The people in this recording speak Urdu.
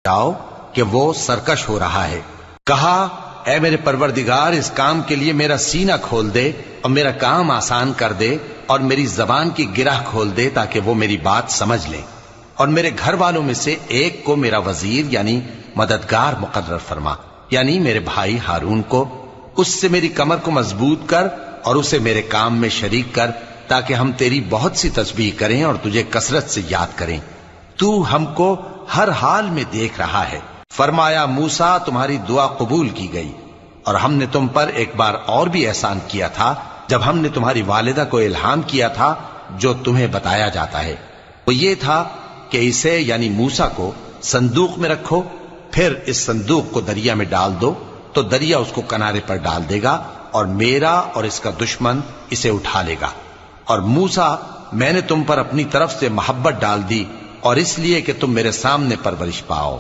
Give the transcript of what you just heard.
جاؤ کہ وہ سرکش ہو رہا ہے۔ کہا اے میرے پروردگار، اس کام کے لیے میرا سینہ کھول دے اور میرا کام آسان کر دے اور میری زبان کی گرہ کھول دے تاکہ وہ میری بات سمجھ لیں، اور میرے گھر والوں میں سے ایک کو میرا وزیر یعنی مددگار مقرر فرما، یعنی میرے بھائی ہارون کو۔ اس سے میری کمر کو مضبوط کر اور اسے میرے کام میں شریک کر تاکہ ہم تیری بہت سی تسبیح کریں اور تجھے کثرت سے یاد کریں۔ تو ہم کو ہر حال میں دیکھ رہا ہے۔ فرمایا موسیٰ، تمہاری دعا قبول کی گئی، اور ہم نے تم پر ایک بار اور بھی احسان کیا تھا جب ہم نے تمہاری والدہ کو الہام کیا تھا جو تمہیں بتایا جاتا ہے۔ وہ یہ تھا کہ اسے یعنی موسیٰ کو صندوق میں رکھو، پھر اس صندوق کو دریا میں ڈال دو تو دریا اس کو کنارے پر ڈال دے گا، اور میرا اور اس کا دشمن اسے اٹھا لے گا۔ اور موسیٰ، میں نے تم پر اپنی طرف سے محبت ڈال دی، اور اس لیے کہ تم میرے سامنے پرورش پاؤ۔